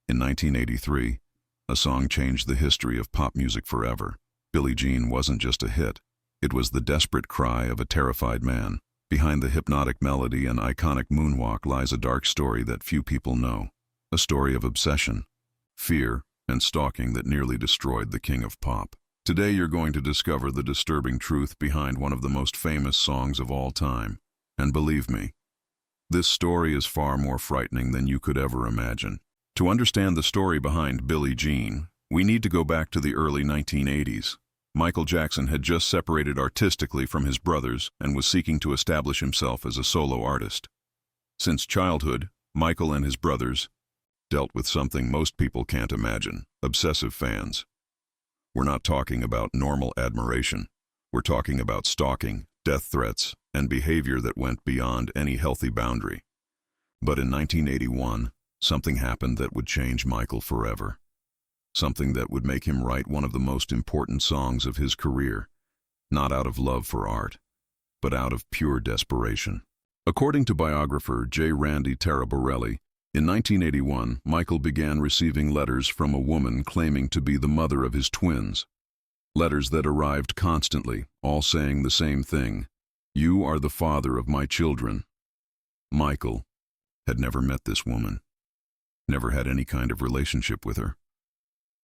In 1983, a song changed the history of pop music forever. Billie Jean wasn't just a hit. It was the desperate cry of a terrified man. Behind the hypnotic melody and iconic moonwalk lies a dark story that few people know. A story of obsession, fear, and stalking that nearly destroyed the king of pop. Today you're going to discover the disturbing truth behind one of the most famous songs of all time. And believe me, this story is far more frightening than you could ever imagine. To understand the story behind Billie Jean, we need to go back to the early 1980s. Michael Jackson had just separated artistically from his brothers and was seeking to establish himself as a solo artist. Since childhood, Michael and his brothers dealt with something most people can't imagine: obsessive fans. We're not talking about normal admiration. We're talking about stalking, death threats, and behavior that went beyond any healthy boundary. But in 1981, something happened that would change Michael forever. Something that would make him write one of the most important songs of his career, not out of love for art, but out of pure desperation. According to biographer J. Randy Taraborelli, in 1981, Michael began receiving letters from a woman claiming to be the mother of his twins. Letters that arrived constantly, all saying the same thing: "You are the father of my children." Michael had never met this woman, never had any kind of relationship with her.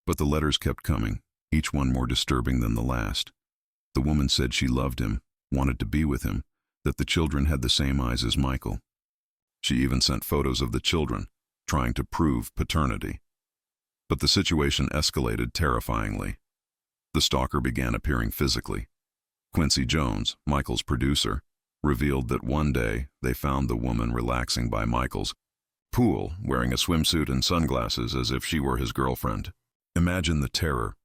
But the letters kept coming, each one more disturbing than the last. The woman said she loved him, wanted to be with him, that the children had the same eyes as Michael. She even sent photos of the children, trying to prove paternity. But the situation escalated terrifyingly. The stalker began appearing physically. Quincy Jones, Michael's producer, revealed that one day they found the woman relaxing by Michael's pool, wearing a swimsuit and sunglasses as if she were his girlfriend. Imagine the terror,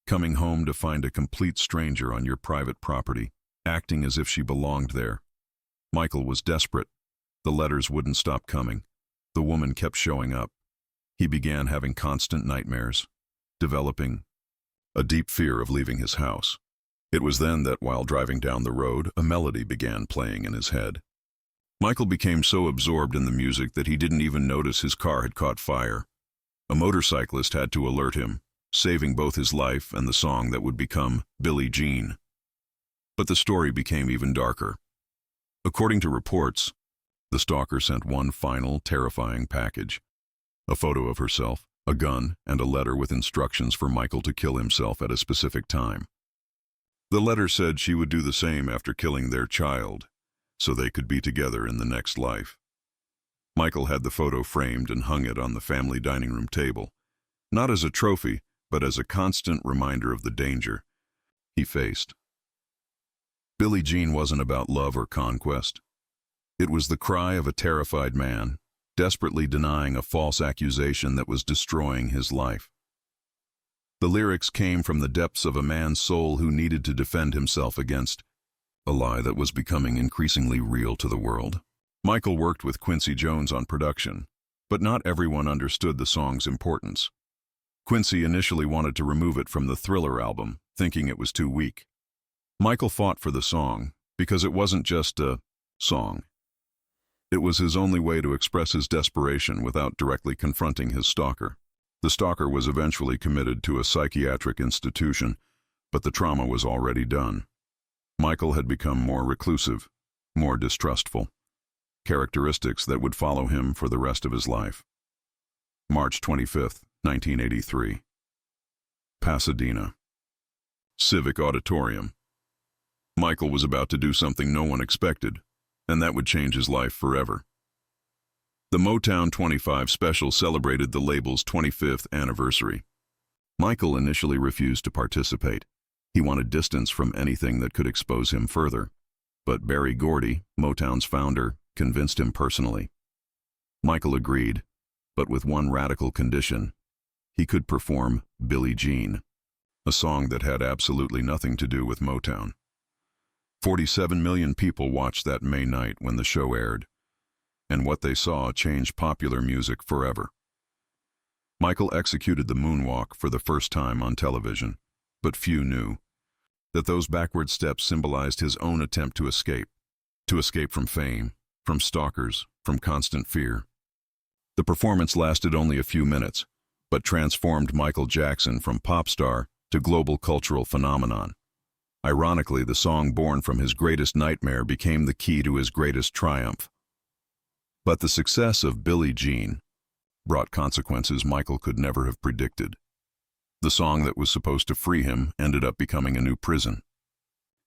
coming home to find a complete stranger on your private property, acting as if she belonged there. Michael was desperate. The letters wouldn't stop coming. The woman kept showing up. He began having constant nightmares, developing a deep fear of leaving his house. It was then that while driving down the road, a melody began playing in his head. Michael became so absorbed in the music that he didn't even notice his car had caught fire. A motorcyclist had to alert him, saving both his life and the song that would become Billie Jean. But the story became even darker. According to reports, the stalker sent one final, terrifying package: a photo of herself, a gun, and a letter with instructions for Michael to kill himself at a specific time. The letter said she would do the same after killing their child, so they could be together in the next life. Michael had the photo framed and hung it on the family dining room table, not as a trophy, but as a constant reminder of the danger he faced. Billie Jean wasn't about love or conquest. It was the cry of a terrified man, desperately denying a false accusation that was destroying his life. The lyrics came from the depths of a man's soul who needed to defend himself against a lie that was becoming increasingly real to the world. Michael worked with Quincy Jones on production, but not everyone understood the song's importance. Quincy initially wanted to remove it from the Thriller album, thinking it was too weak. Michael fought for the song because it wasn't just a song. It was his only way to express his desperation without directly confronting his stalker. The stalker was eventually committed to a psychiatric institution, but the trauma was already done. Michael had become more reclusive, more distrustful, characteristics that would follow him for the rest of his life. March 25, 1983. Pasadena. Civic Auditorium. Michael was about to do something no one expected, and that would change his life forever. The Motown 25 special celebrated the label's 25th anniversary. Michael initially refused to participate. He wanted distance from anything that could expose him further. But Berry Gordy, Motown's founder, convinced him personally. Michael agreed, but with one radical condition: he could perform Billie Jean, a song that had absolutely nothing to do with Motown. 47 million people watched that May night when the show aired, and what they saw changed popular music forever. Michael executed the moonwalk for the first time on television, but few knew that those backward steps symbolized his own attempt to escape from fame, from stalkers, from constant fear. The performance lasted only a few minutes, but transformed Michael Jackson from pop star to global cultural phenomenon. Ironically, the song born from his greatest nightmare became the key to his greatest triumph. But the success of Billie Jean brought consequences Michael could never have predicted. The song that was supposed to free him ended up becoming a new prison.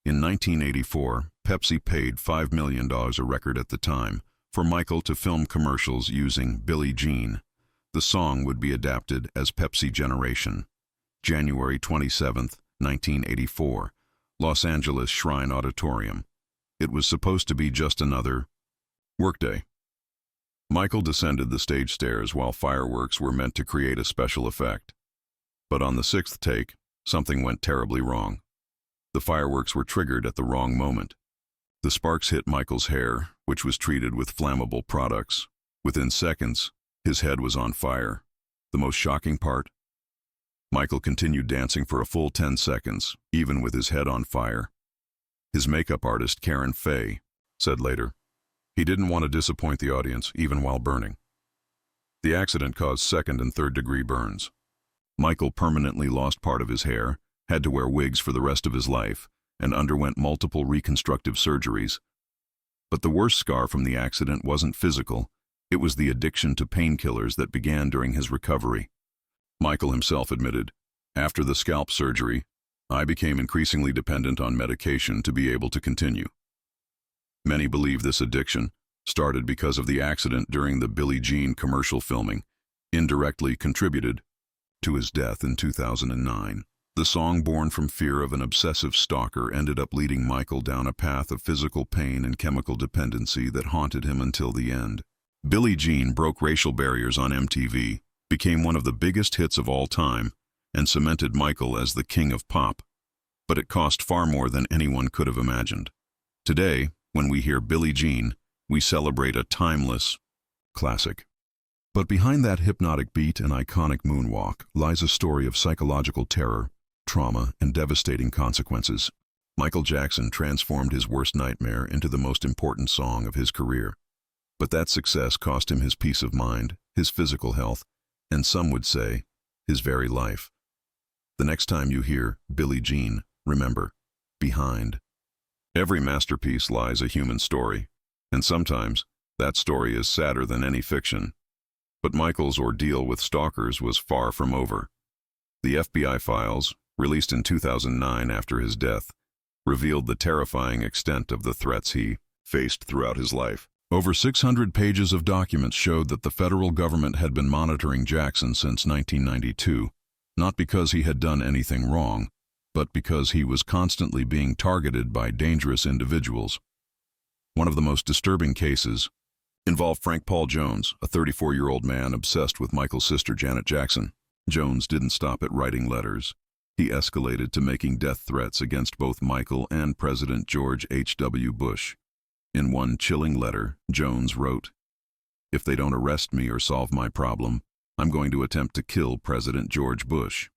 In 1984, Pepsi paid $5 million, a record at the time, for Michael to film commercials using Billie Jean. The song would be adapted as Pepsi Generation. January 27, 1984, Los Angeles Shrine Auditorium. It was supposed to be just another workday. Michael descended the stage stairs while fireworks were meant to create a special effect. But on the sixth take, something went terribly wrong. The fireworks were triggered at the wrong moment. The sparks hit Michael's hair, which was treated with flammable products. Within seconds, his head was on fire. The most shocking part? Michael continued dancing for a full 10 seconds, even with his head on fire. His makeup artist, Karen Fay, said later, he didn't want to disappoint the audience, even while burning. The accident caused second and third degree burns. Michael permanently lost part of his hair, had to wear wigs for the rest of his life, and underwent multiple reconstructive surgeries. But the worst scar from the accident wasn't physical. It was the addiction to painkillers that began during his recovery. Michael himself admitted, "After the scalp surgery, I became increasingly dependent on medication to be able to continue." Many believe this addiction started because of the accident during the Billie Jean commercial filming, indirectly contributed to his death in 2009. The song, born from fear of an obsessive stalker, ended up leading Michael down a path of physical pain and chemical dependency that haunted him until the end. Billie Jean broke racial barriers on MTV, became one of the biggest hits of all time, and cemented Michael as the king of pop. But it cost far more than anyone could have imagined. Today, when we hear Billie Jean, we celebrate a timeless classic. But behind that hypnotic beat and iconic moonwalk lies a story of psychological terror, trauma, and devastating consequences. Michael Jackson transformed his worst nightmare into the most important song of his career. But that success cost him his peace of mind, his physical health, and some would say, his very life. The next time you hear Billie Jean, remember, behind every masterpiece lies a human story, and sometimes that story is sadder than any fiction. But Michael's ordeal with stalkers was far from over. The FBI files, released in 2009 after his death, revealed the terrifying extent of the threats he faced throughout his life. Over 600 pages of documents showed that the federal government had been monitoring Jackson since 1992, not because he had done anything wrong, but because he was constantly being targeted by dangerous individuals. One of the most disturbing cases involved Frank Paul Jones, a 34-year-old man obsessed with Michael's sister Janet Jackson. Jones didn't stop at writing letters. He escalated to making death threats against both Michael and President George H.W. Bush. In one chilling letter, Jones wrote, "If they don't arrest me or solve my problem, I'm going to attempt to kill President George Bush."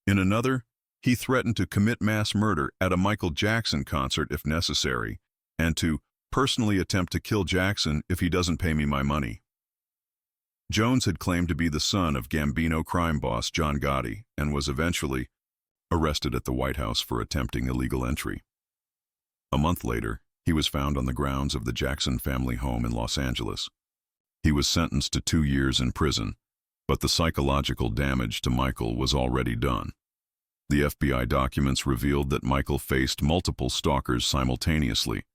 In another, he threatened to commit mass murder at a Michael Jackson concert if necessary, and to personally attempt to kill Jackson if he doesn't pay me my money. Jones had claimed to be the son of Gambino crime boss John Gotti and was eventually arrested at the White House for attempting illegal entry. A month later, he was found on the grounds of the Jackson family home in Los Angeles. He was sentenced to 2 years in prison, but the psychological damage to Michael was already done. The FBI documents revealed that Michael faced multiple stalkers simultaneously.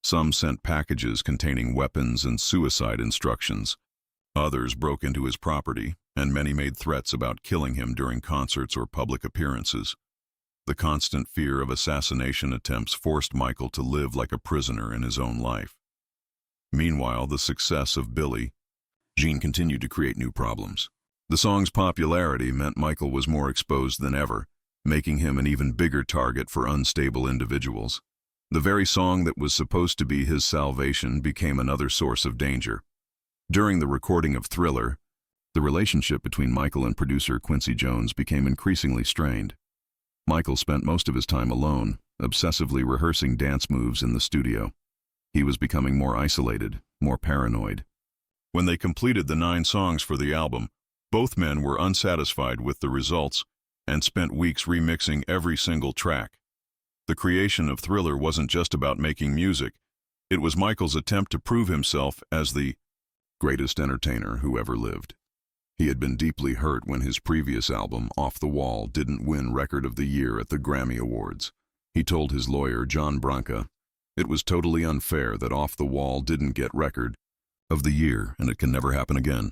Some sent packages containing weapons and suicide instructions. Others broke into his property, and many made threats about killing him during concerts or public appearances. The constant fear of assassination attempts forced Michael to live like a prisoner in his own life. Meanwhile, the success of Billie Jean continued to create new problems. The song's popularity meant Michael was more exposed than ever, making him an even bigger target for unstable individuals. The very song that was supposed to be his salvation became another source of danger. During the recording of Thriller, the relationship between Michael and producer Quincy Jones became increasingly strained. Michael spent most of his time alone, obsessively rehearsing dance moves in the studio. He was becoming more isolated, more paranoid. When they completed the 9 songs for the album, Both men were unsatisfied with the results and spent weeks remixing every single track. The creation of Thriller wasn't just about making music. It was Michael's attempt to prove himself as the greatest entertainer who ever lived. He had been deeply hurt when his previous album, Off the Wall, didn't win Record of the Year at the Grammy Awards. He told his lawyer, John Branca, it was totally unfair that Off the Wall didn't get Record of the Year, and it can never happen again.